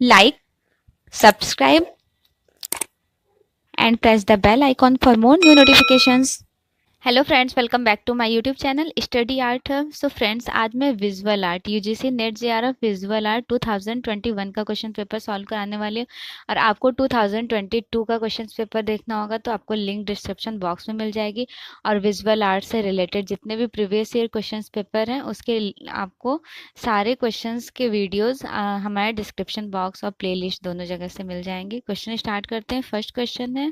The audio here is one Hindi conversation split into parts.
like, subscribe, and press the bell icon for more new notifications. Hello friends, welcome back to my YouTube channel study art hub. So friends, आज मैं visual art UGC NET JRF visual art 2021 का क्वेश्चन पेपर सॉल्व कराने वाली हूँ। और आपको 2022 का क्वेश्चन पेपर देखना होगा तो आपको लिंक डिस्क्रिप्शन बॉक्स में मिल जाएगी। और विजुअल आर्ट से रिलेटेड जितने भी प्रीवियस ईयर क्वेश्चन पेपर हैं उसके आपको सारे क्वेश्चन के वीडियोज़ हमारे डिस्क्रिप्शन बॉक्स और प्ले दोनों जगह से मिल जाएंगे। क्वेश्चन स्टार्ट करते हैं। फर्स्ट क्वेश्चन है,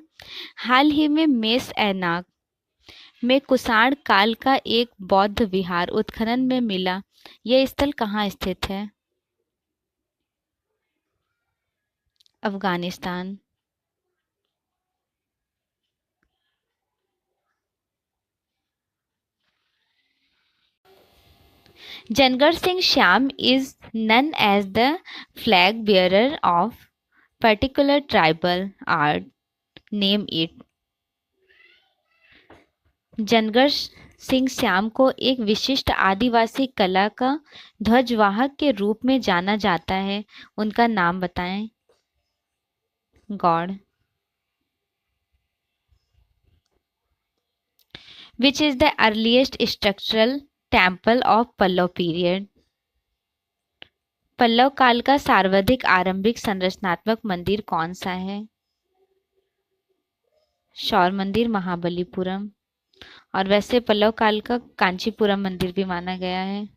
हाल ही में मेष ऐनाक में कुषाण काल का एक बौद्ध विहार उत्खनन में मिला। यह स्थल कहाँ स्थित है? Afghanistan. Jangarh Singh Shyam is known as the flag bearer of particular tribal art, name it. Jangarh Singh Shyam को एक विशिष्ट आदिवासी कला का ध्वजवाहक के रूप में जाना जाता है, उनका नाम बताएं। Gaur. Which is the earliest structural temple of Pallav period? Pallav काल का सर्वाधिक आरंभिक संरचनात्मक मंदिर कौन सा है? शौर मंदिर, महाबलीपुरम। और वैसे पल्लव काल का कांचीपुरम मंदिर भी माना गया है,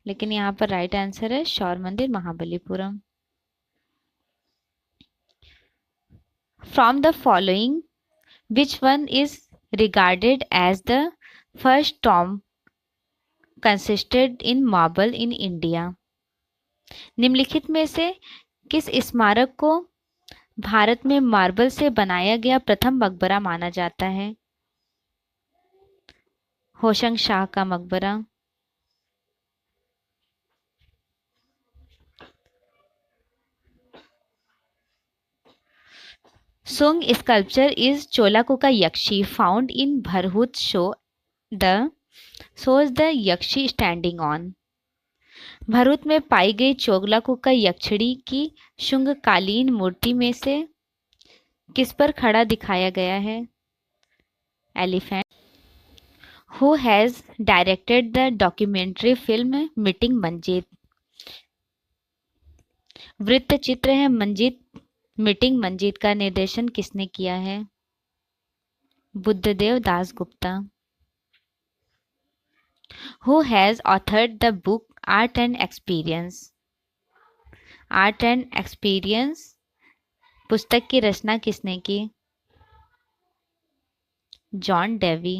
लेकिन यहाँ पर राइट आंसर है शौर मंदिर, Mahabalipuram. From the following, which one is regarded as the first tomb consisted in marble in India? निम्नलिखित में से किस स्मारक को भारत में मार्बल से बनाया गया प्रथम मकबरा माना जाता है? होशंग शाह का मकबरा। Sunga sculpture is Chulakoka yakshi found in Bharhut shows the yakshi standing on. Bharuch में पाई गई चोगलाकुका यक्षिणी की शुंगकालीन मूर्ति में से किस पर खड़ा दिखाया गया है? Elephant. Who has directed the documentary film meeting Manjeet? वृत्त चित्र है मंजीत। मीटिंग मंजीत का निर्देशन किसने किया है? Buddhadev Das Gupta. Who has authored the book art and experience? Art and experience पुस्तक की रचना किसने की? John Dewey.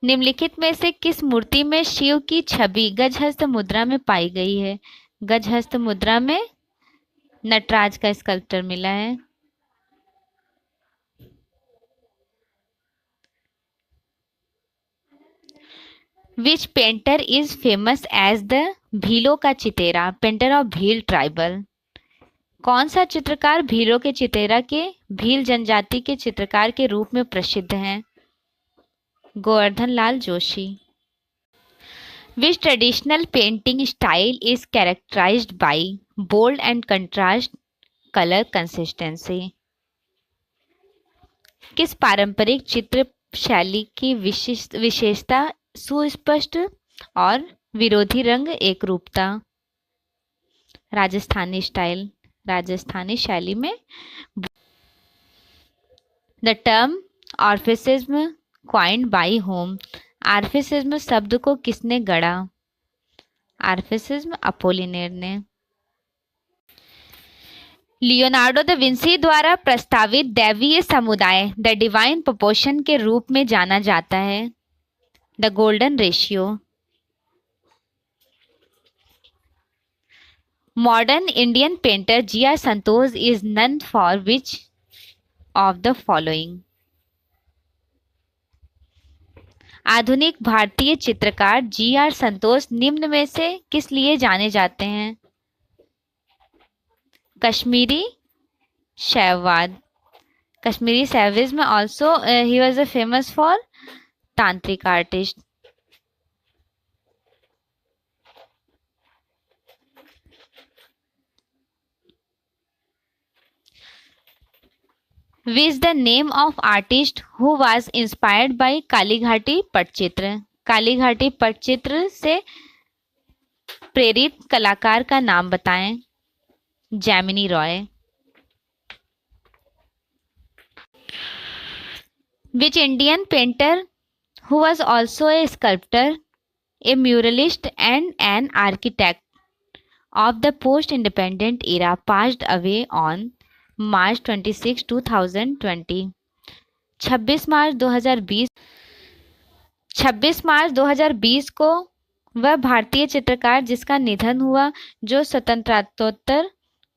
निम्नलिखित में से किस मूर्ति में शिव की छवि गजहस्त मुद्रा में पाई गई है? गजहस्त मुद्रा में नटराज का स्कल्पचर मिला है। Which painter is famous as the भीलों का चितेरा, पेंटर ऑफ भील ट्राइबल? कौन सा चित्रकार भीलों के चितेरा के भील जनजाति के चित्रकार के रूप में प्रसिद्ध हैं? Govardhan Lal Joshi. Which traditional painting style is characterised by bold and contrast colour consistency? किस पारंपरिक चित्र शैली की विशेषता सुस्पष्ट और विरोधी रंग एकरूपता? राजस्थानी स्टाइल, राजस्थानी शैली में। The term Orphism coined by whom? Orphism शब्द को किसने गढ़ा? आर्फिसिज्म अपोलिनेर ने। लियोनार्डो दा विंसी द्वारा प्रस्तावित दैवीय समुदाय द डिवाइन प्रोपोर्शन के रूप में जाना जाता है? The golden ratio. Modern Indian painter GR. Santosh is known for which of the following? आधुनिक भारतीय चित्रकार जी.आर. संतोष निम्न में से किस लिए जाने जाते हैं? कश्मीरी शैववाद, Kashmiri Shaivism. Also he was a famous for tantric artist. Which the name of artist who was inspired by Kalighati patachitra. Kalighati patachitra से प्रेरित कलाकार का नाम बताएं। Jamini Roy. Which Indian painter who was also a sculptor, a muralist and an architect of the post-independent era passed away on March 26, 2020। 26 मार्च 2020 को वह भारतीय चित्रकार जिसका निधन हुआ, जो स्वतंत्रतोत्तर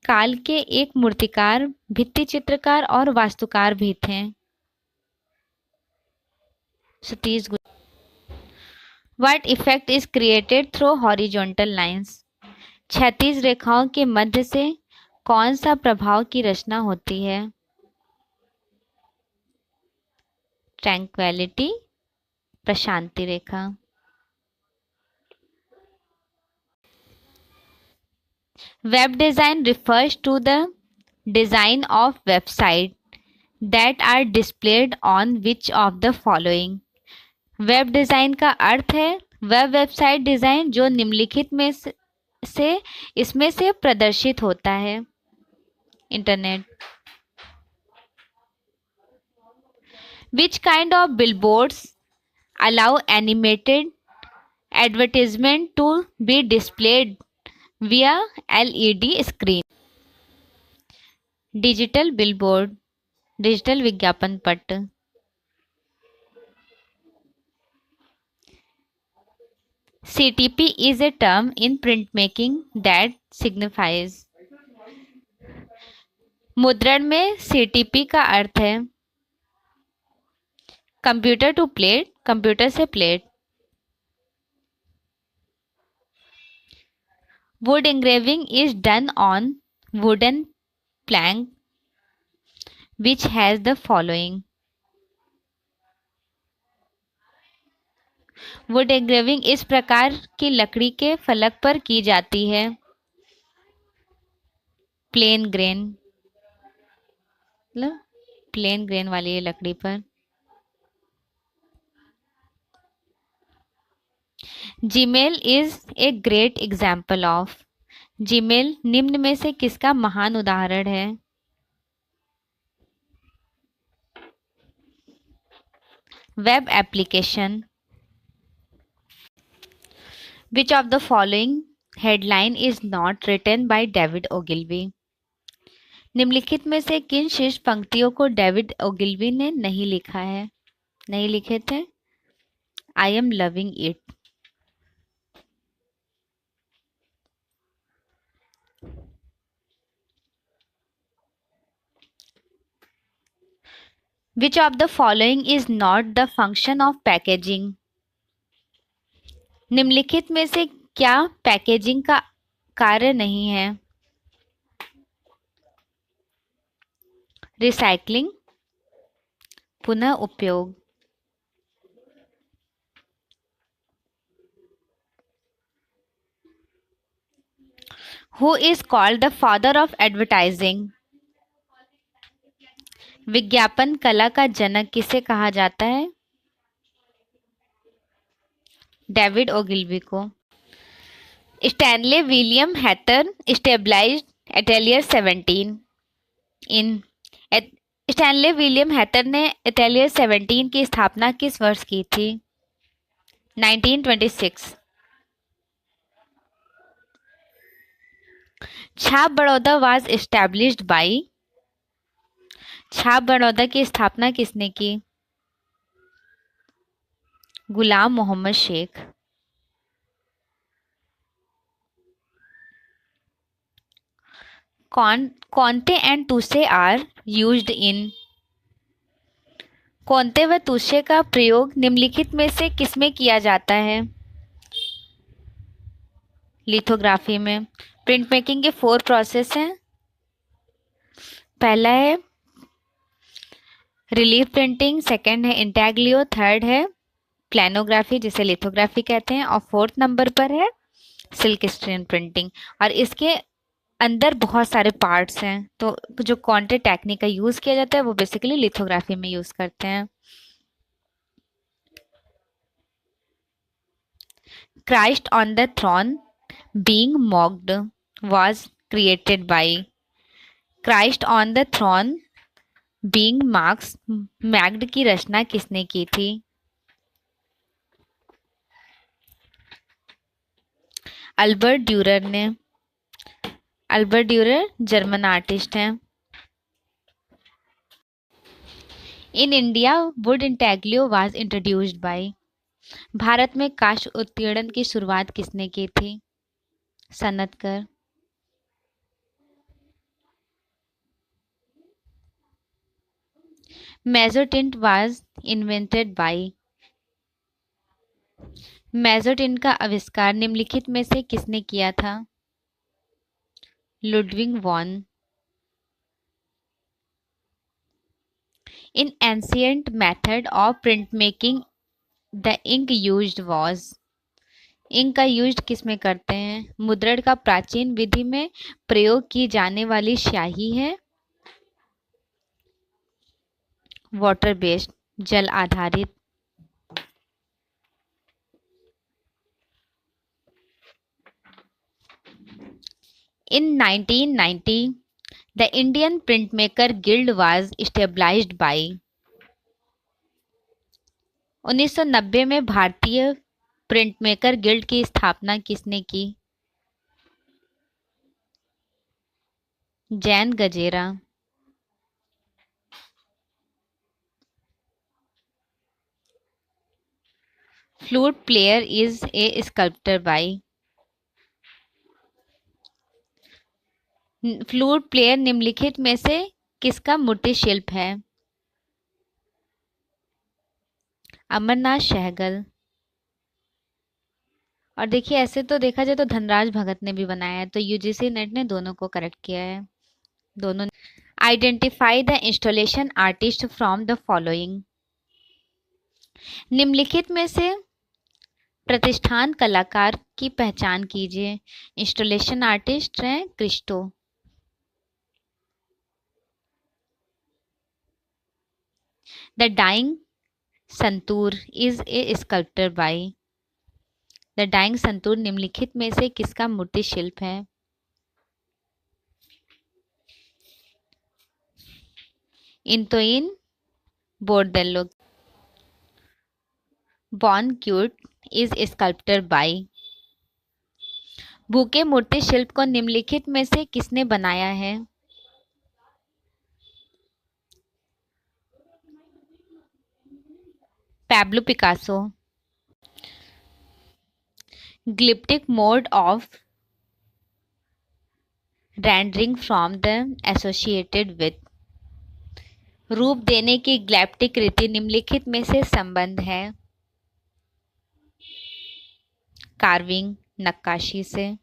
काल के एक मूर्तिकार, भित्ति चित्रकार और वास्तुकार भी थे। Satish. What effect is created through horizontal lines? क्षैतिज रेखाओं के मध्य से कौन सा प्रभाव की रचना होती है? ट्रैंक्विलिटी, प्रशांति रेखा। Web design refers to the design of website that are displayed on which of the following? Web design का अर्थ है वह वेबसाइट डिजाइन जो निम्नलिखित में से इसमें से प्रदर्शित होता है। Internet. Which kind of billboards allow animated advertisement to be displayed via LED screen. Digital billboard, digital विज्ञापन पट। CTP is a term in printmaking that signifies। मुद्रण में CTP का अर्थ है कंप्यूटर टू प्लेट, कंप्यूटर से plate. Would engraving is done on wooden plank which has the following। Wood engraving इस प्रकार की लकड़ी के फलक पर की जाती है। प्लेन ग्रेन, प्लेन ग्रेन वाली लकड़ी पर। Gmail is a great example of. Gmail निम्न में से किसका महान उदाहरण है? Web application. Which of the following headline is not written by David Ogilvy? निम्नलिखित में से किन शीर्ष पंक्तियों को डेविड ओगिल्वी ने नहीं लिखा है, नहीं लिखे थे? I am loving it। Which of the following is not the function of packaging? निम्नलिखित में से क्या पैकेजिंग का कार्य नहीं है? रिसाइकलिंग, पुनः उपयोग। Who is called the father of advertising? विज्ञापन कला का जनक किसे कहा जाता है? डेविड ओगिल्वी को। स्टैनले विलियम हैथर स्टेबलाइज्ड एटेलियर 17 इन। स्टैनले विलियम हैथर ने एटेलियर 17 की स्थापना किस वर्ष की थी? 1926। छाप बड़ौदा वाज एस्टैब्लिश्ड बाय। छाप बड़ौदा की स्थापना किसने की? गुलाम मोहम्मद शेख। कौनते एंड तुसे आर यूज्ड इन। कौनते व तुसे का प्रयोग निम्नलिखित में से किसमें किया जाता है? लिथोग्राफी में। प्रिंट मेकिंग के 4 प्रोसेस हैं। पहला है रिलीफ प्रिंटिंग, सेकंड है इंटैग्लियो, थर्ड है प्लानोग्राफी जिसे लिथोग्राफी कहते हैं, और 4th नंबर पर है सिल्क स्क्रीन प्रिंटिंग। और इसके अंदर बहुत सारे पार्ट्स हैं, तो जो कॉन्टे टेक्निक का यूज किया जाता है वो बेसिकली लिथोग्राफी में यूज करते हैं। Christ on the throne being mocked was created by. Christ on the throne being marks magged की रचना किसने की थी? अल्बर्ट ड्यूरर ने। अल्बर्ट ड्यूरर जर्मन आर्टिस्ट हैं। In India wood intaglio was introduced by. Bharat में काष्ठ उत्कीर्णन की शुरुआत किसने की थी? सनतकर। Mezzotint was invented by. Mezzotint का आविष्कार निम्नलिखित में से किसने किया था? Ludwig von. In ancient method of print making the ink used was. Ink का यूज किस में करते हैं? मुद्रण का प्राचीन विधि में प्रयोग की जाने वाली स्याही है वाटर बेस्ड, जल आधारित। In 1990 the Indian printmaker guild was established by. 1990 में भारतीय प्रिंटमेकर गिल्ड की स्थापना किसने की? Jain Gajera. Flute player is a sculptor by. Flute player निम्नलिखित में से किसका मूर्ति शिल्प है? अमरनाथ सहगल। और देखिए, ऐसे तो देखा जाए तो धनराज भगत ने भी बनाया है, तो यूजीसी नेट ने दोनों को करेक्ट किया है। दोनों। Identify the installation artist from the following. निम्नलिखित में से प्रतिष्ठान कलाकार की पहचान कीजिए। इंस्टॉलेशन आर्टिस्ट हैं Christo. The dying santoor is a sculptor by. The dying santoor निम्नलिखित में से किसका मूर्ति शिल्प है? इंतोइन बोर्डेलो। बॉन क्यूट इज स्कल्प्टर बाय। भूखे मूर्ति शिल्प को निम्नलिखित में से किसने बनाया है? Pablo Picasso. ग्लिप्टिक mode of rendering from the associated with. रूप देने की ग्लैप्टिक रीति निम्नलिखित में से संबंध है? कार्विंग, नक्काशी से।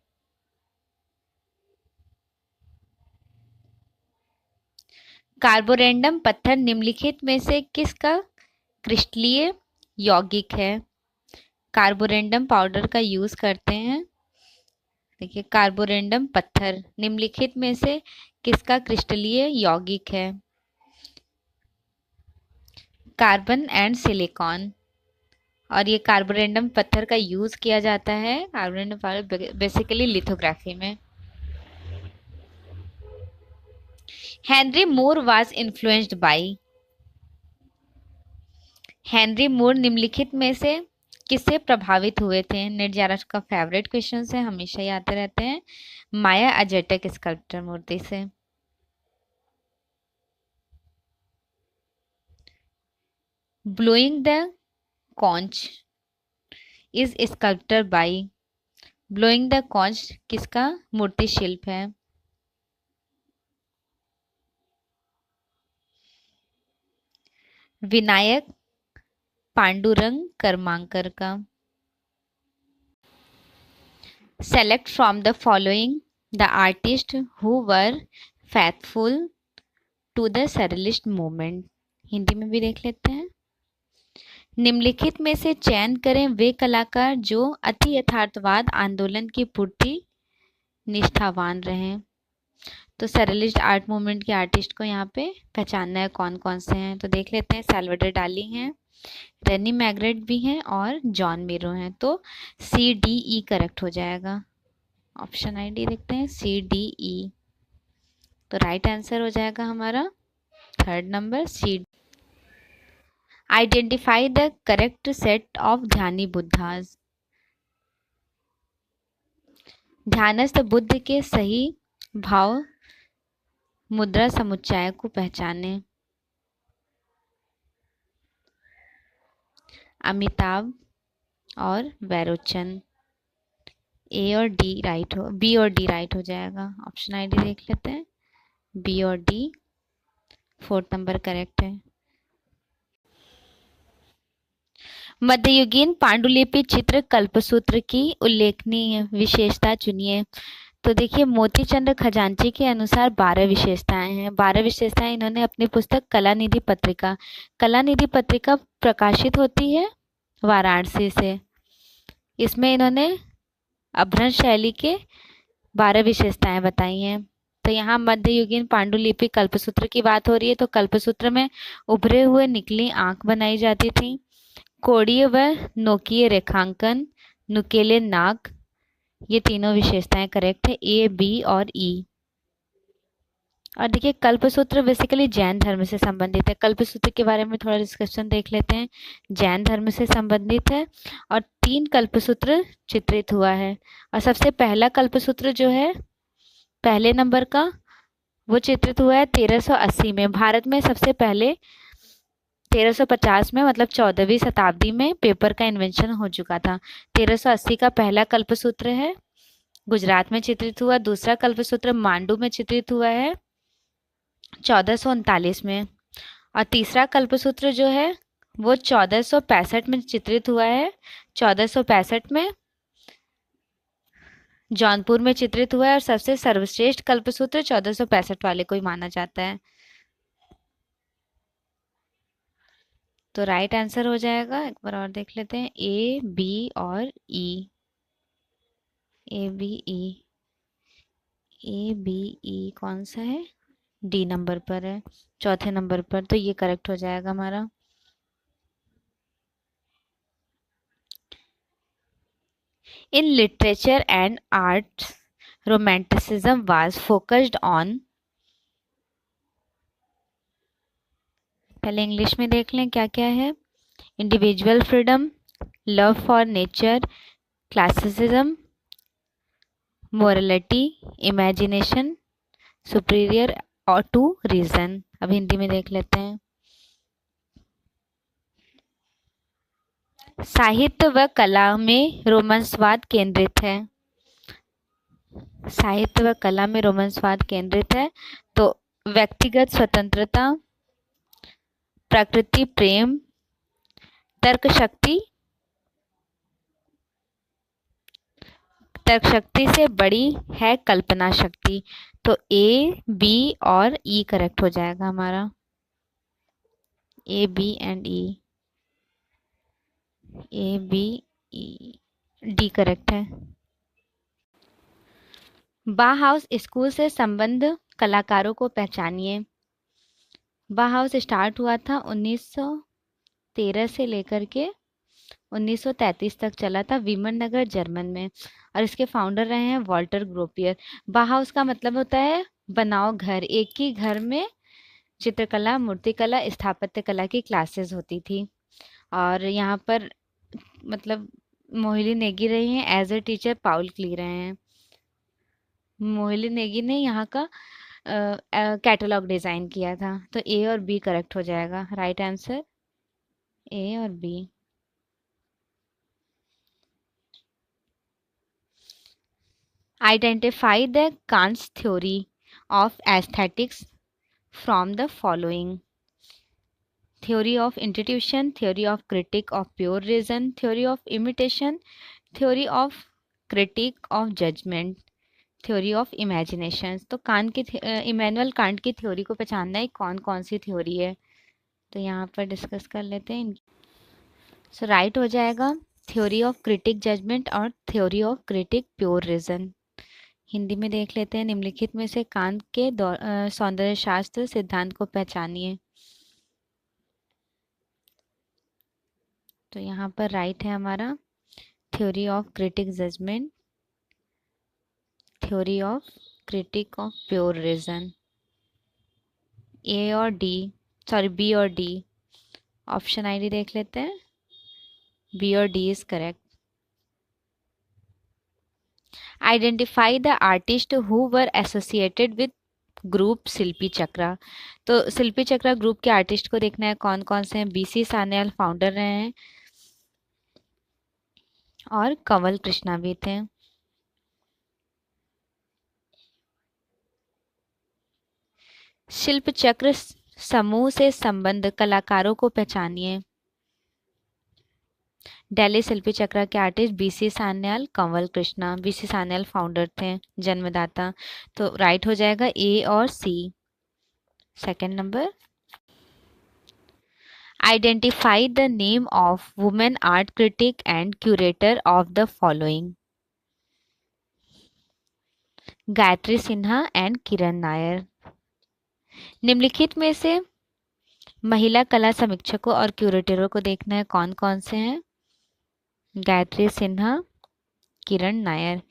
कार्बोरेंडम पत्थर निम्नलिखित में से किसका क्रिस्टलीय यौगिक है? कार्बोरेंडम पाउडर का यूज करते हैं। देखिए, कार्बोरेंडम पत्थर निम्नलिखित में से किसका क्रिस्टलीय यौगिक है? Carbon and silicon. और ये कार्बोरेंडम पत्थर का यूज किया जाता है कार्बोरेंडम पाउडर बेसिकली लिथोग्राफी में। Henry Moore was influenced by. Henry Moore निम्नलिखित में से किससे प्रभावित हुए थे? नेट जारफ का फेवरेट क्वेश्चन है, हमेशा ही आते रहते हैं। माया अजेटेक स्कल्प्टर मूर्ति से। Blowing the conch is sculptor by. Blowing the conch किसका मूर्ति शिल्प है? विनायक पांडुरंग कर्मांकर का। Select from the following the artist who were faithful to the surrealist movement. Hindi में भी देख लेते हैं। निम्नलिखित में से चयन करें वे कलाकार जो अति यथार्थवाद आंदोलन की पूर्ति निष्ठावान रहे। तो सरलिस्ट आर्ट मूवमेंट के आर्टिस्ट को यहाँ पे पहचानना है कौन कौन से हैं। तो देख लेते हैं, सैल्वाडोर डाली हैं, रेनी मैग्रेट भी हैं और जॉन मीरो हैं। तो सी डी ई करेक्ट हो जाएगा। ऑप्शन आई डी देखते हैं, सी डी ई। तो राइट आंसर हो जाएगा हमारा third number C. Identify the correct set of Dhyani Buddhas. ध्यानस्थ बुद्ध के सही भाव मुद्रा समुच्चय को पहचाने। अमिताभ और वैरोचन। ए और डी राइट हो, बी और डी राइट हो जाएगा। ऑप्शन आई डी देख लेते हैं, बी और डी फोर्थ नंबर करेक्ट है। मध्ययुगीन पांडुलिपि चित्र कल्पसूत्र की उल्लेखनीय विशेषता चुनिए। तो देखिए, मोतीचंद खजांची के अनुसार 12 विशेषताएं हैं। 12 विशेषताएं इन्होंने अपनी पुस्तक कलानिधि पत्रिका प्रकाशित होती है वाराणसी से। इसमें इन्होंने अभ्रंश शैली के 12 विशेषताएं बताई हैं। तो यहाँ मध्ययुगीन पांडुलिपि कल्पसूत्र की बात हो रही है। तो कल्पसूत्र में उभरे हुए निकली आंख बनाई जाती थी, कोणीय व नोकीय रेखांकन, नुकीले नाक, ये तीनों विशेषताएं करेक्ट है, ए बी और ई। और देखिए, कल्पसूत्र बेसिकली जैन धर्म से संबंधित है। कल्पसूत्र के बारे में थोड़ा डिस्कशन देख लेते हैं। जैन धर्म से संबंधित है और 3 कल्पसूत्र चित्रित हुआ है। और सबसे पहला कल्पसूत्र जो है पहले नंबर का, वो चित्रित हुआ है 1380 में। भारत में सबसे पहले 1350 में, मतलब 14वीं शताब्दी में पेपर का इन्वेंशन हो चुका था। 1380 का पहला कल्पसूत्र है, गुजरात में चित्रित हुआ। दूसरा कल्पसूत्र मांडू में चित्रित हुआ है 1439 में। और तीसरा कल्पसूत्र जो है वो 1465 में चित्रित हुआ है। 1465 में जौनपुर में चित्रित हुआ है। और सबसे सर्वश्रेष्ठ कल्पसूत्र 1465 वाले को ही माना जाता है। तो राइट आंसर हो जाएगा, एक बार और देख लेते हैं, ए बी और E. A B E, A B ई कौन सा है, डी नंबर पर है, चौथे नंबर पर। तो ये करेक्ट हो जाएगा हमारा। In literature and arts romanticism was focused on. पहले इंग्लिश में देख लें क्या क्या है। Individual freedom, love for nature, classicism, morality, imagination, superior और टू रीजन। अब हिंदी में देख लेते हैं। साहित्य व कला में रोमांसवाद केंद्रित है। साहित्य व कला में रोमांसवाद केंद्रित है। तो व्यक्तिगत स्वतंत्रता, प्रकृति प्रेम, तर्क शक्ति से बड़ी है कल्पना शक्ति। तो ए बी और ई करेक्ट हो जाएगा हमारा, A B and E, A B E, D correct है। बाहाउस स्कूल से संबंध कलाकारों को पहचानिए। बाहाउस स्टार्ट हुआ था 1913 से लेकर के 1933 तक चला था, वीमन नगर जर्मन में। और इसके फाउंडर रहे हैं वॉल्टर ग्रोपियर। बाहाउस का मतलब होता है बनाओ घर। एक ही घर में चित्रकला, मूर्तिकला, स्थापत्य कला की क्लासेस होती थी। और यहाँ पर मतलब मोहिनी नेगी रही हैं एज ए टीचर, पाउल क्ली रहे हैं। मोहिनी नेगी ने यहाँ का कैटलॉग डिजाइन किया था। तो ए और बी करेक्ट हो जाएगा, राइट आंसर ए और B. Identify the Kant's theory of aesthetics from the following. theory of institution, theory of critique of pure reason, theory of imitation, theory of critique of judgment, theory of imagination। तो कांट की इमैनुअल कांट की थ्योरी को पहचानना है कौन कौन सी थ्योरी है। तो यहाँ पर डिस्कस कर लेते हैं। सो राइट हो जाएगा थ्योरी ऑफ क्रिटिक जजमेंट और theory of critique pure reason. Hindi में देख लेते हैं। निम्नलिखित में से कांत के सौंदर्य शास्त्र सिद्धांत को पहचानिए। तो यहाँ पर राइट है हमारा theory of critic judgement, theory of critic of pure reason. A और डी, सॉरी बी और डी, ऑप्शन आईडी देख लेते हैं। बी और D is correct. Identify the artist who were associated with group Shilpi Chakra. तो शिल्पी चक्रा ग्रुप के आर्टिस्ट को देखना है कौन कौन से हैं। बीसी सान्याल फाउंडर रहे हैं और कंवल कृष्णा भी थे। शिल्प चक्र समूह से संबंध कलाकारों को पहचानिए। दिल्ली शिल्पी चक्र के artist BC Sanyal, Kanwal Krishna. BC Sanyal founder थे, जन्मदाता। तो राइट हो जाएगा ए और C. Second number, identify the name of women art critic and curator of the following. Gayatri Sinha and Kiran Nair. निम्नलिखित में से महिला कला समीक्षकों और क्यूरेटरों को देखना है कौन कौन से हैं। गायत्री सिन्हा, किरण नायर।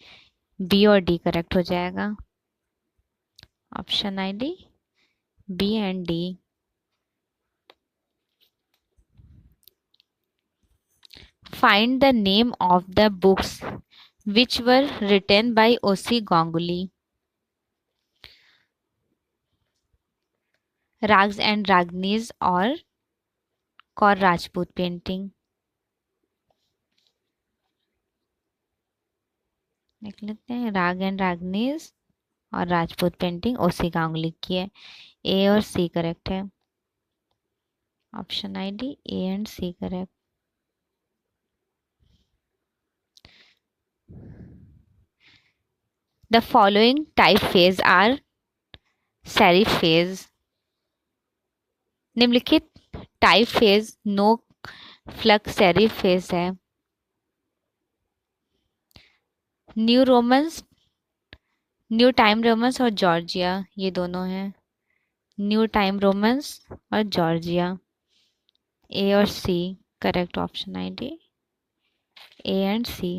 बी और डी करेक्ट हो जाएगा। Option ID B and D. Find the name of the books which were written by OC Ganguly. Ragas and raginis और कौर राजपूत पेंटिंग। देख लेते हैं। राग एंड रागनीज और राजपूत पेंटिंग ओसी गांगुली की है। ए और सी करेक्ट है। Option ID A and C correct. The following typeface are serif phase. निम्नलिखित टाइपफेज नो फ्लक्स सेरिफ फेज है। New romans, new time romans और जॉर्जिया, ये दोनों हैं। न्यू टाइम रोमन्स और जॉर्जिया। ए और C correct. Option ID A and C.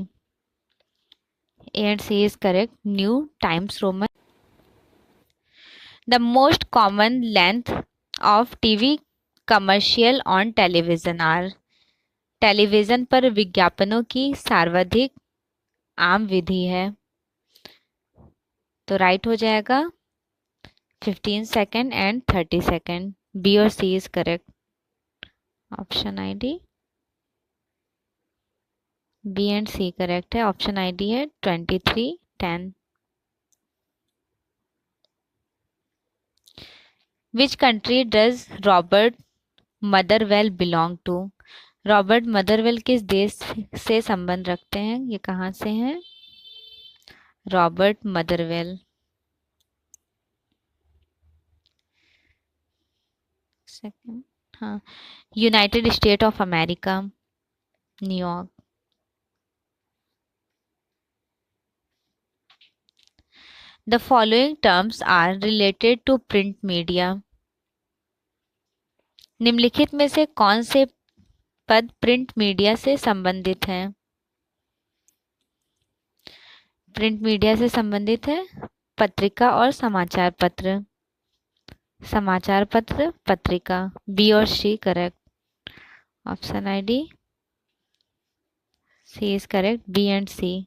A and C is correct. New Times Roman. The most common length of TV commercial on television are. Television पर विज्ञापनों की सर्वाधिक आम विधि है। तो राइट हो जाएगा 15 सेकेंड एंड 30 सेकेंड। बी और C is correct. Option ID B and C correct है। ऑप्शन आईडी है 2310। Which country does Robert Motherwell belong to. Robert Motherwell किस देश से संबंध रखते हैं, ये कहाँ से हैं। रॉबर्ट मदरवेल सेकंड, हाँ, United State of America, New York. The following terms are related to print media. निम्नलिखित में से कौन से पद प्रिंट मीडिया से संबंधित हैं। प्रिंट मीडिया से संबंधित है पत्रिका और समाचार पत्र। समाचार पत्र, पत्रिका। बी और C correct. Option ID C is correct. B and C.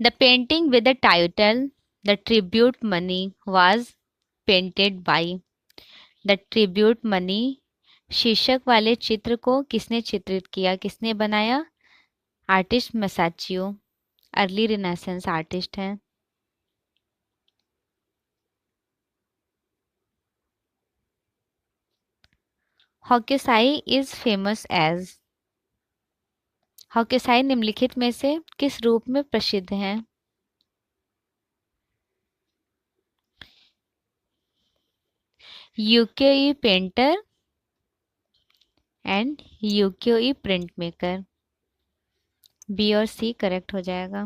The painting with the title the tribute money was painted by. The tribute money शीर्षक वाले चित्र को किसने चित्रित किया, किसने बनाया। Artist Masaccio, early Renaissance artist हैं। Hokusai is famous as. Hokusai निम्नलिखित में से किस रूप में प्रसिद्ध हैं। Ukiyoe painter and ukiyoe print maker. B और सी करेक्ट हो जाएगा।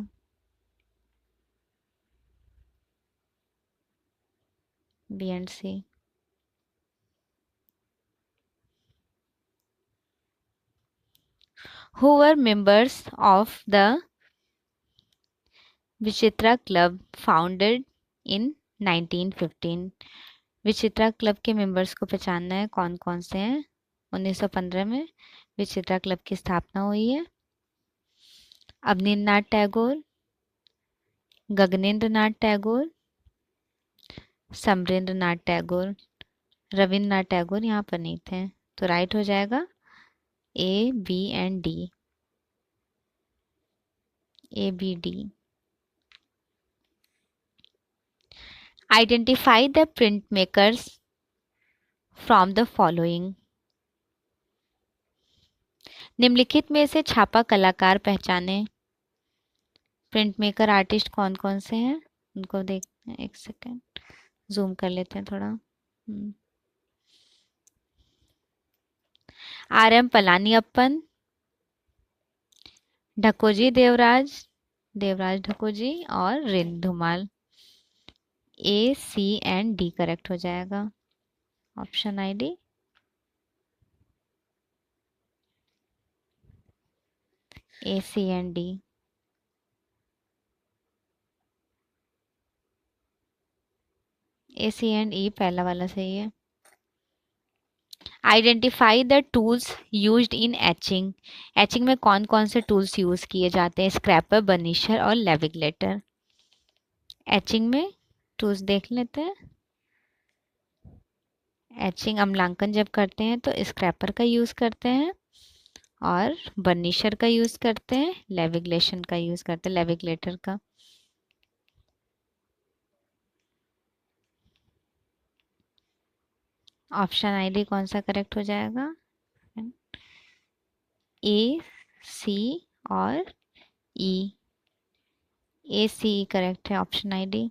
B and C. Who were members of the Vichitra club founded in 1915? Vichitra club के मेंबर्स को पहचानना है, कौन कौन से हैं। 1915 में विचित्रा क्लब की स्थापना हुई है। अवनींद्रनाथ टैगोर, गगनेंद्रनाथ टैगोर, समरेंद्रनाथ टैगोर। रविन्द्रनाथ टैगोर यहाँ पर नहीं थे, तो राइट हो जाएगा A, B and D. A, B, D. Identify the print makers from the following. निम्नलिखित में से छापा कलाकार पहचाने। प्रिंट मेकर आर्टिस्ट कौन कौन से हैं उनको देखते हैं। एक सेकेंड, जूम कर लेते हैं थोड़ा। आर एम पलानीअप्पन, ढकोजी देवराज, देवराज ढकोजी और Rini Dhumal. A, C and D correct हो जाएगा। Option I D A, C and D. A, C and E पहला वाला सही है। Identify the tools used in etching. Etching में कौन कौन से टूल्स यूज किए जाते हैं। स्क्रैपर, बर्निशर और लेविगलेटर। एचिंग में टूल्स देख लेते हैं। एचिंग अम्लांकन जब करते हैं तो स्क्रैपर का यूज़ करते हैं और बर्निशर का यूज़ करते हैं, लेविगलेशन का यूज़ करते हैं, लेविगलेटर का। ऑप्शन आई डी कौन सा करेक्ट हो जाएगा। ए, सी और ई। ए, सी करेक्ट है option I D.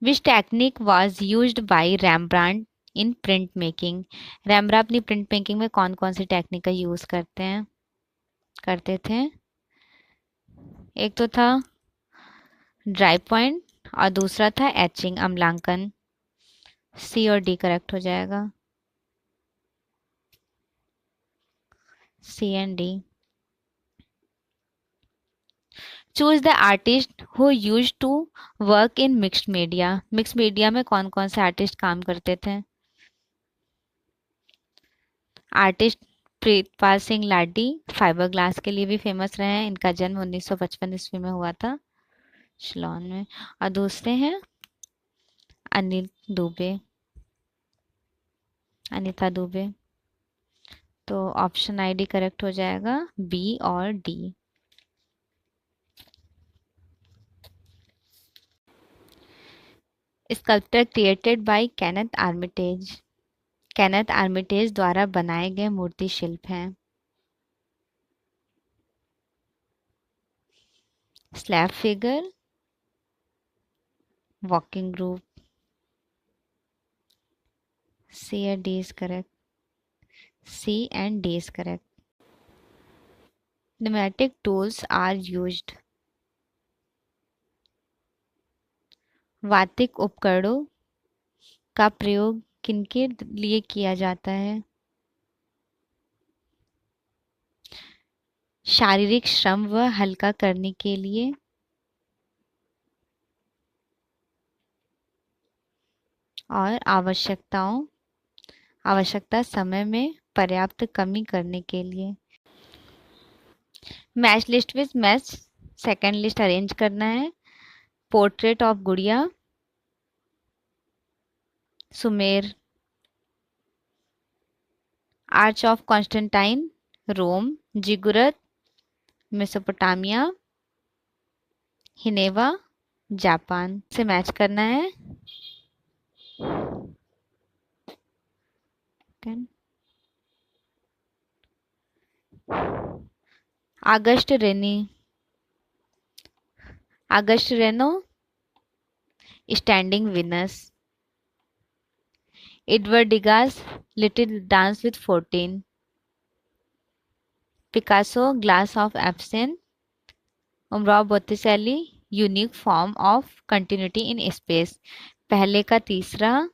Which technique was used by Rembrandt in print making. Rembrandt अपनी प्रिंट मेकिंग में कौन कौन सी टेक्निक का यूज़ करते थे। एक तो था ड्राई पॉइंट और दूसरा था एचिंग अम्लांकन। सी और डी करेक्ट हो जाएगा। C and D. Choose the artist who use to work in mixed media. Mixed media में कौन कौन से आर्टिस्ट काम करते थे। Artist Pritpal Singh Ladi fibre glass के लिए भी फेमस रहे हैं। इनका जन्म 1955 ईस्वी में हुआ था शिलोन में। और दूसरे हैं अनिल दुबे, अनीता दुबे। तो ऑप्शन आई डी करेक्ट हो जाएगा बी और D. Sculpture created by Kenneth Armitage. Kenneth Armitage द्वारा बनाए गए मूर्ति शिल्प हैं। Slab figure, walking group. C and D is correct. C and D is correct. Pneumatic tools are used. वातिक उपकरणों का प्रयोग किनके लिए किया जाता है। शारीरिक श्रम व हल्का करने के लिए, और आवश्यकता समय में पर्याप्त कमी करने के लिए। Match list with match second list arrange करना है। Portrait of Gudea, Sumer. Arch of Constantine, Rome. Ziggurat, Mesopotamia. Haniwa, Japan. से मैच करना है। Auguste Renoir, standing Venus. Edward Degas, little dance with 14। Picasso, glass of absent. Umberto Botticelli, unique form of continuity in space, पहले का तीसरा,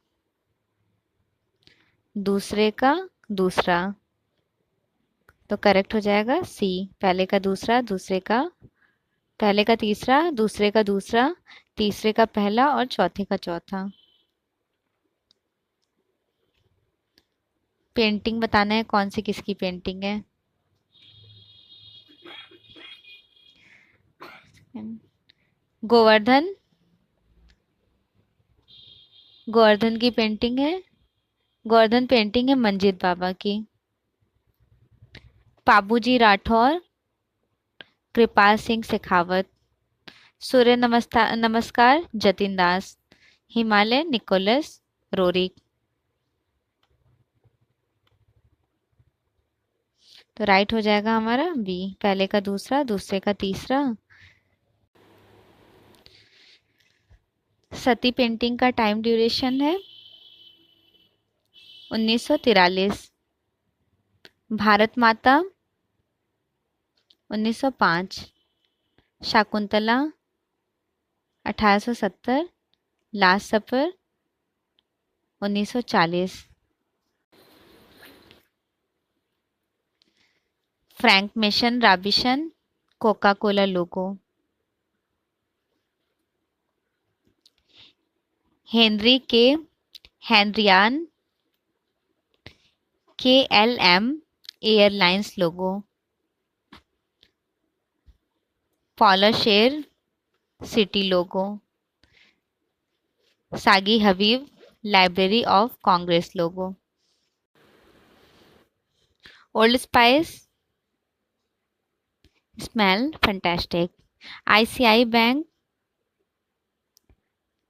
दूसरे का दूसरा, तो करेक्ट हो जाएगा सी, पहले का दूसरा, दूसरे का, पहले का तीसरा, दूसरे का दूसरा, तीसरे का पहला और चौथे का चौथा। पेंटिंग बताना है, कौन सी किसकी पेंटिंग है। गोवर्धन, गोवर्धन की पेंटिंग है, गोवर्धन पेंटिंग है मंजीत बाबा की। बाबूजी राठौर, कृपाल सिंह शेखावत, सूर्य नमस्कार जतिन दास, हिमालय निकोलस रोरिक। तो राइट हो जाएगा हमारा बी, पहले का दूसरा, दूसरे का तीसरा। सती पेंटिंग का टाइम ड्यूरेशन है 1943। Bharat Mata 1905, Shakuntala 1870, last supper 1940। Frank Mason Robinson, Coca Cola logo. Henry K Henrion, KLM airlines logo. Paula Scher Citi logo. Sagi Haviv, Library of Congress logo. Old Spice, smell fantastic. ICI bank,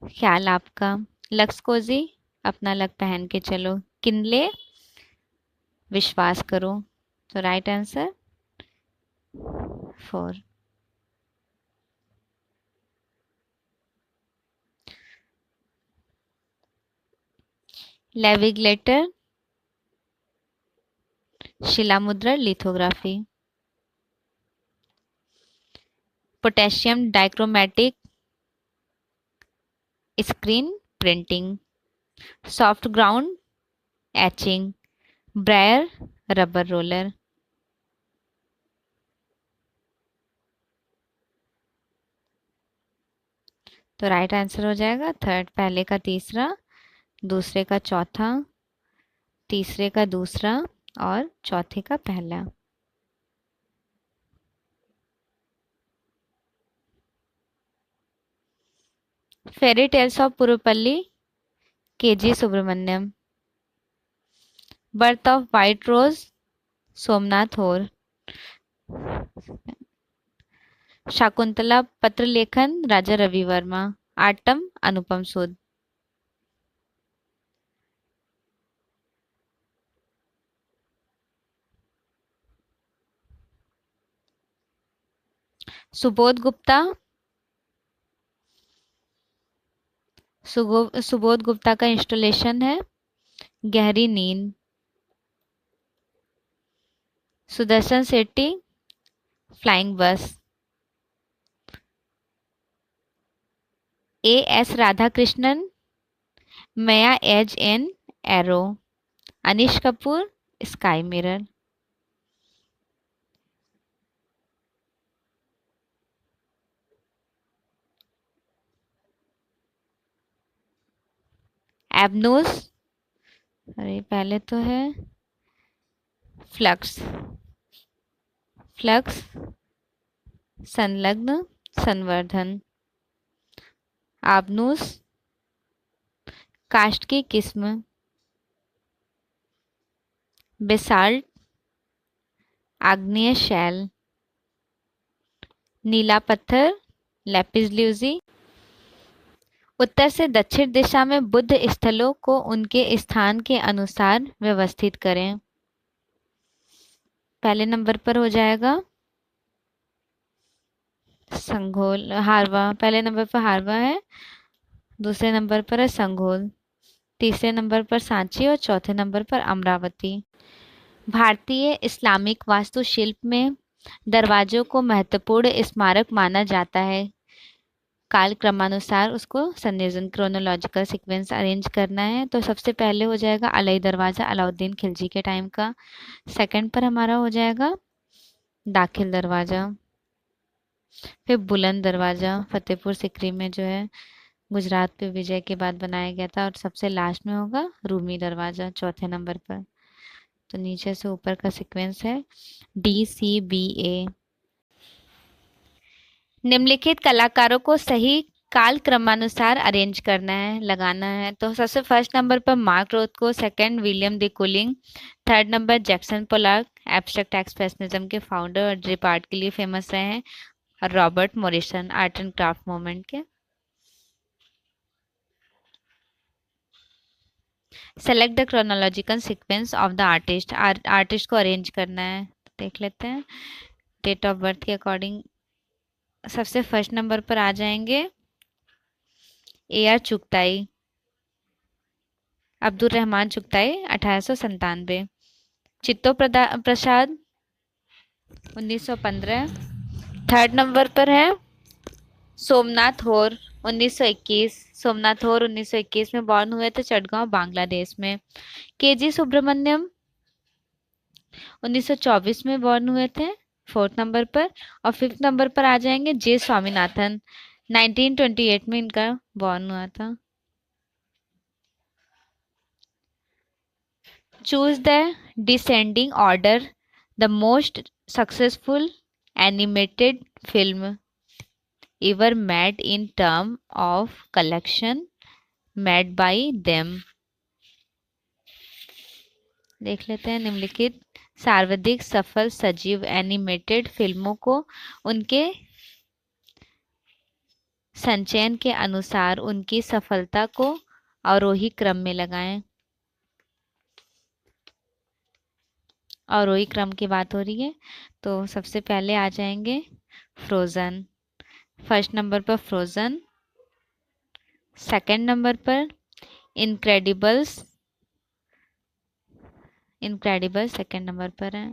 ख्याल आपका। लक्स कोजी, अपना लक पहन के चलो। किनले, विश्वास करो। तो राइट आंसर 4। लेविगलेटर, शिला मुद्रा lithography. Potassium dichromatic screen printing. Soft ground etching. Brayer rubber roller. तो राइट आंसर हो जाएगा 3, पहले का तीसरा, दूसरे का चौथा, तीसरे का दूसरा और चौथे का पहला। Fairy tales of Purupalli, KG Subramanyan. Birth of white rose, Somnath Hore. Shakuntala पत्र लेखन, राजा रवि वर्मा। आटम, अनुपम सूद। सुबोध गुप्ता, सुबोध गुप्ता का इंस्टॉलेशन है गहरी नींद। Sudarshan Shetty, flying bus. AS Radhakrishnan, Maya as an arrow. Anish Kapoor, sky mirror. एबनोस, अरे पहले तो है फ्लक्स, फ्लक्स संलग्न संवर्धन। आबनूस, काष्ठ की किस्म। बेसाल्ट, आग्नेय शैल। नीला पत्थर, लैपिस ल्यूजी। उत्तर से दक्षिण दिशा में बुद्ध स्थलों को उनके स्थान के अनुसार व्यवस्थित करें। पहले नंबर पर हो जाएगा संघोल, हारवा। पहले नंबर पर हारवा है, दूसरे नंबर पर है संघोल, तीसरे नंबर पर सांची और चौथे नंबर पर अमरावती। भारतीय इस्लामिक वास्तुशिल्प में दरवाजों को महत्वपूर्ण स्मारक माना जाता है। काल क्रमानुसार उसको संयोजन क्रोनोलॉजिकल सीक्वेंस अरेंज करना है। तो सबसे पहले हो जाएगा अलई दरवाज़ा, अलाउद्दीन खिलजी के टाइम का। सेकंड पर हमारा हो जाएगा दाखिल दरवाज़ा। फिर बुलंद दरवाज़ा फतेहपुर सिकरी में जो है गुजरात पे विजय के बाद बनाया गया था। और सबसे लास्ट में होगा रूमी दरवाज़ा चौथे नंबर पर। तो नीचे से ऊपर का सीक्वेंस है DCBA। निम्नलिखित कलाकारों को सही काल क्रमानुसार अरेंज करना है, लगाना है। तो सबसे फर्स्ट नंबर पर Mark Rothko, second William de Kooning, third number Jackson Pollock, abstract expressionism के फाउंडर और ड्रिप आर्ट के लिए फेमस रहे हैं, और Robert Morrison art and craft movement के। Select the chronological sequence of the artist, artist को अरेंज करना है। देख लेते हैं डेट ऑफ बर्थ के अकॉर्डिंग। सबसे फर्स्ट नंबर पर आ जाएंगे AR चुगताई, अब्दुल रहमान चुगताई 1897। चित्तो प्रसाद 1915। थर्ड नंबर पर है सोमनाथ होर 1921। सोमनाथ होर 1921 में बॉर्न हुए थे चटगांव बांग्लादेश में। KG सुब्रमण्यम 1924 में बॉर्न हुए थे फोर्थ नंबर पर। और फिफ्थ नंबर पर आ जाएंगे J स्वामीनाथन, 1928 में इनका बॉर्न हुआ था। Choose the descending order the most successful animated film ever made in term of collection made by them। देख लेते हैं निम्नलिखित सर्वाधिक सफल सजीव एनिमेटेड फिल्मों को उनके संचयन के अनुसार उनकी सफलता को आरोही क्रम में लगाएं। आरोही क्रम की बात हो रही है तो सबसे पहले आ जाएंगे फ्रोजन। फर्स्ट नंबर पर फ्रोजन, सेकंड नंबर पर इनक्रेडिबल्स, सेकंड नंबर पर है।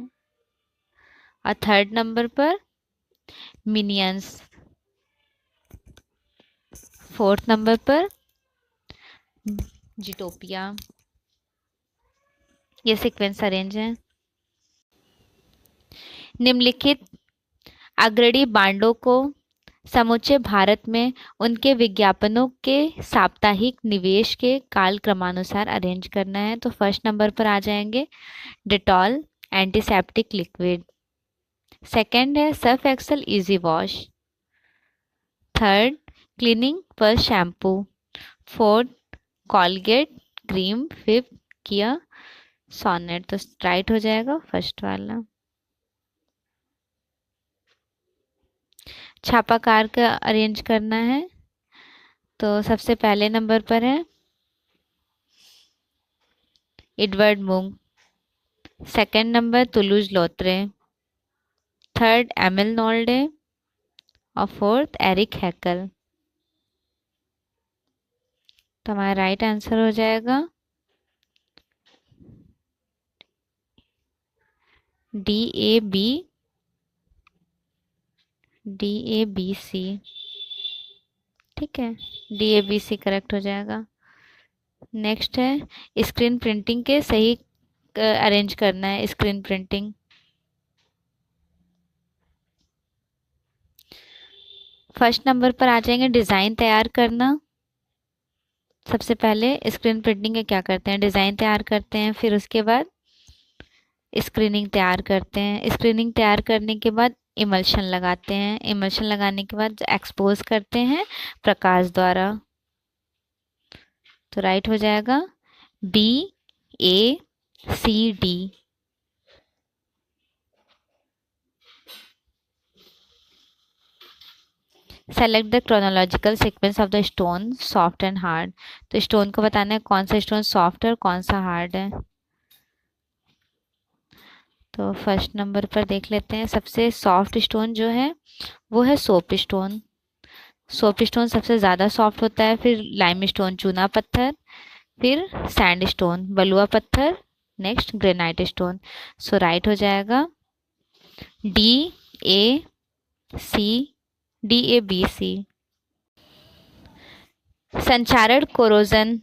और थर्ड नंबर पर मिनियंस, फोर्थ नंबर पर जिटोपिया। ये सीक्वेंस अरेंज है। निम्नलिखित अग्रणी बांडों को समूचे भारत में उनके विज्ञापनों के साप्ताहिक निवेश के काल क्रमानुसार अरेंज करना है। तो फर्स्ट नंबर पर आ जाएंगे डेटॉल एंटीसेप्टिक लिक्विड, सेकंड है Surf Excel easy wash, third cleaning पर shampoo, fourth Colgate cream, fifth Kia Sonet. तो राइट हो जाएगा फर्स्ट वाला। छापाकार का अरेंज करना है तो सबसे पहले नंबर पर है एडवर्ड मुंग, सेकंड नंबर तुलूज लोत्रे, थर्ड एमिल नोल्डे और फोर्थ एरिक हैकल। तो हमारा राइट आंसर हो जाएगा DABC। ठीक है, DABC करेक्ट हो जाएगा। नेक्स्ट है स्क्रीन प्रिंटिंग के सही अरेंज करना है। स्क्रीन प्रिंटिंग फर्स्ट नंबर पर आ जाएंगे डिज़ाइन तैयार करना। सबसे पहले स्क्रीन प्रिंटिंग के क्या करते हैं, डिज़ाइन तैयार करते हैं, फिर उसके बाद स्क्रीनिंग तैयार करते हैं। स्क्रीनिंग तैयार करने के बाद इमल्शन लगाते हैं। इमल्शन लगाने के बाद एक्सपोज करते हैं प्रकाश द्वारा। तो राइट हो जाएगा BACD। Select the chronological sequence of the stone soft and hard. तो स्टोन को बताना है कौन सा स्टोन सॉफ्ट है और कौन सा हार्ड है। तो फर्स्ट नंबर पर देख लेते हैं सबसे सॉफ्ट स्टोन जो है वो है सोप स्टोन। सोप स्टोन सबसे ज़्यादा सॉफ्ट होता है। फिर लाइम स्टोन चूना पत्थर, फिर सैंड स्टोन बलुआ पत्थर, नेक्स्ट ग्रेनाइट स्टोन। सो राइट हो जाएगा A, C, D, A, B, सी। संचारण कोरोजन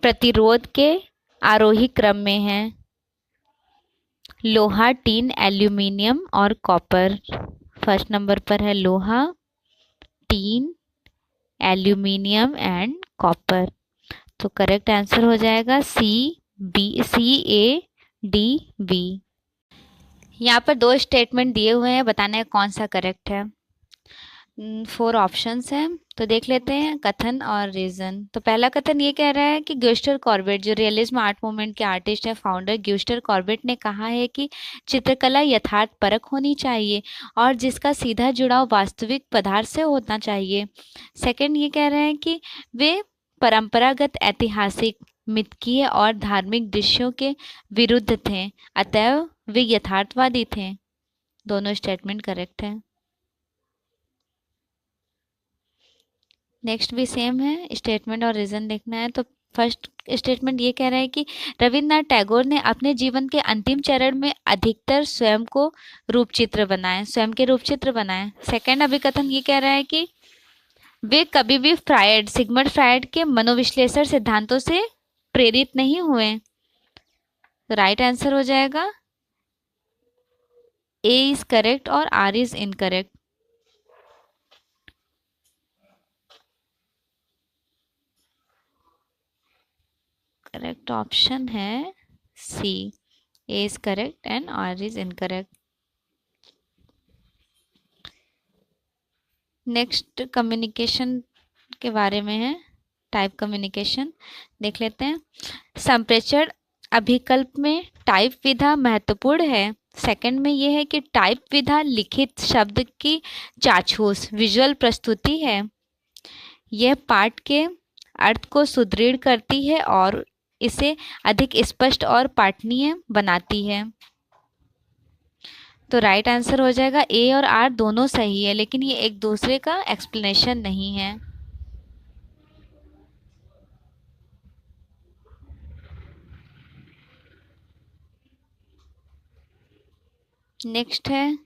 प्रतिरोध के आरोही क्रम में है। लोहा, टीन, एल्यूमिनियम और कॉपर। फर्स्ट नंबर पर है लोहा, टीन, एल्यूमिनियम एंड कॉपर। तो करेक्ट आंसर हो जाएगा सी, बी, सी, ए, डी, बी। यहाँ पर दो स्टेटमेंट दिए हुए हैं, बताना है कौन सा करेक्ट है। 4 ऑप्शंस हैं, तो देख लेते हैं कथन और रीजन। तो पहला कथन ये कह रहा है कि ग्यूस्टर कॉर्बेट, जो रियलिज्म आर्ट मूवमेंट के आर्टिस्ट हैं, फाउंडर ग्यूस्टर कॉर्बेट ने कहा है कि चित्रकला यथार्थ परक होनी चाहिए और जिसका सीधा जुड़ाव वास्तविक पदार्थ से होना चाहिए। सेकंड ये कह रहे हैं कि वे परंपरागत ऐतिहासिक, मिथकीय और धार्मिक दृश्यों के विरुद्ध थे, अतएव वे यथार्थवादी थे। दोनों स्टेटमेंट करेक्ट है। नेक्स्ट भी सेम है, स्टेटमेंट और रीजन देखना है। तो फर्स्ट स्टेटमेंट ये कह रहा है कि रविन्द्रनाथ टैगोर ने अपने जीवन के अंतिम चरण में अधिकतर स्वयं के रूप चित्र बनाए। सेकंड अभिकथन ये कह रहा है कि वे कभी भी सिगमंड फ्रायड के मनोविश्लेषण सिद्धांतों से प्रेरित नहीं हुए। तो राइट आंसर हो जाएगा ए इज करेक्ट और R is incorrect. Correct option है C, A is correct and R is incorrect. Next communication के बारे में है, टाइप कम्युनिकेशन देख लेते हैं। संप्रेषण अभिकल्प में टाइप विधा महत्वपूर्ण है। सेकंड में यह है कि टाइप विधा लिखित शब्द की चाक्षुष विजुअल प्रस्तुति है। यह पाठ के अर्थ को सुदृढ़ करती है और इसे अधिक स्पष्ट और पठनीय बनाती है। तो राइट आंसर हो जाएगा ए और आर दोनों सही है, लेकिन ये एक दूसरे का एक्सप्लेनेशन नहीं है। नेक्स्ट है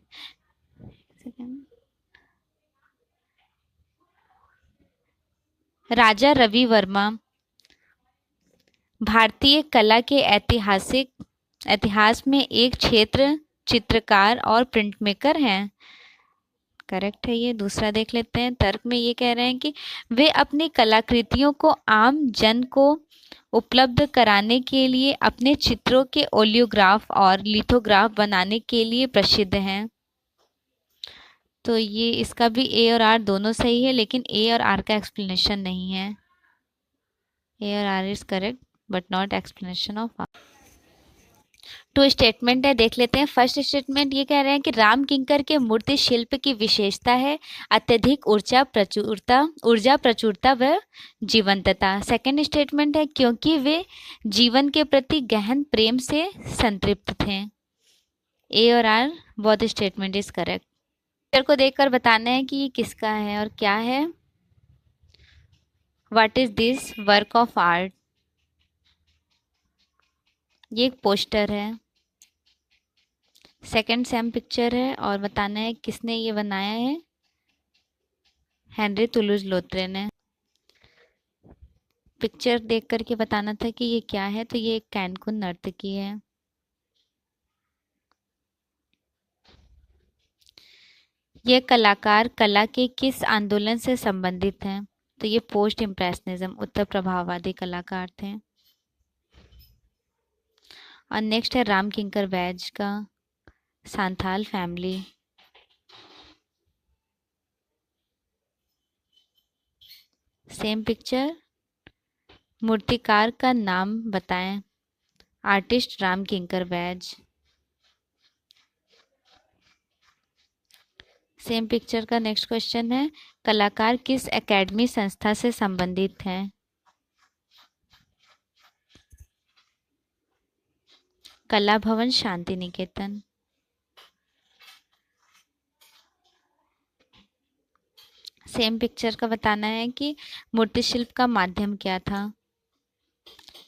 राजा रवि वर्मा भारतीय कला के इतिहास में एक क्षेत्र चित्रकार और प्रिंट मेकर हैं। करेक्ट है ये। दूसरा देख लेते हैं। तर्क में ये कह रहे हैं कि वे अपनी कलाकृतियों को आम जन को उपलब्ध कराने के लिए अपने चित्रों के ओलियोग्राफ और लिथोग्राफ बनाने के लिए प्रसिद्ध हैं। तो ये इसका भी ए और आर दोनों सही है, लेकिन ए और आर का एक्सप्लेनेशन नहीं है। ए और R is correct but not explanation of R. 2 statement है, देख लेते हैं। फर्स्ट स्टेटमेंट ये कह रहे हैं कि राम किंकर के मूर्ति शिल्प की विशेषता है अत्यधिक ऊर्जा प्रचुरता व जीवंतता। सेकंड स्टेटमेंट है क्योंकि वे जीवन के प्रति गहन प्रेम से संतृप्त थे। ए और R both statement is correct. Picture को देखकर बताना है कि ये किसका है और क्या है। What is this work of art. ये एक पोस्टर है। सेकंड सेम पिक्चर है और बताना है किसने ये बनाया है। हेनरी तुलूज लोत्रे ने। पिक्चर देख करके बताना था कि ये क्या है। तो ये एक कैनकुन नर्तकी है। ये कलाकार कला के किस आंदोलन से संबंधित हैं। तो ये पोस्ट इम्प्रेशनिज्म उत्तर प्रभाववादी कलाकार थे। और नेक्स्ट है राम किंकर बैज का सांथाल फैमिली। Same picture. मूर्तिकार का नाम बताएं। आर्टिस्ट राम किंकर बैज। सेम पिक्चर का नेक्स्ट क्वेश्चन है कलाकार किस एकेडमी संस्था से संबंधित हैं। कला भवन शांति निकेतन। सेम पिक्चर का बताना है कि मूर्ति शिल्प का माध्यम क्या था।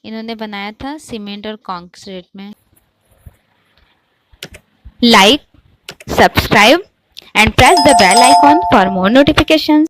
इन्होंने बनाया था सीमेंट और कंक्रीट में। Like subscribe and press the bell icon for more notifications.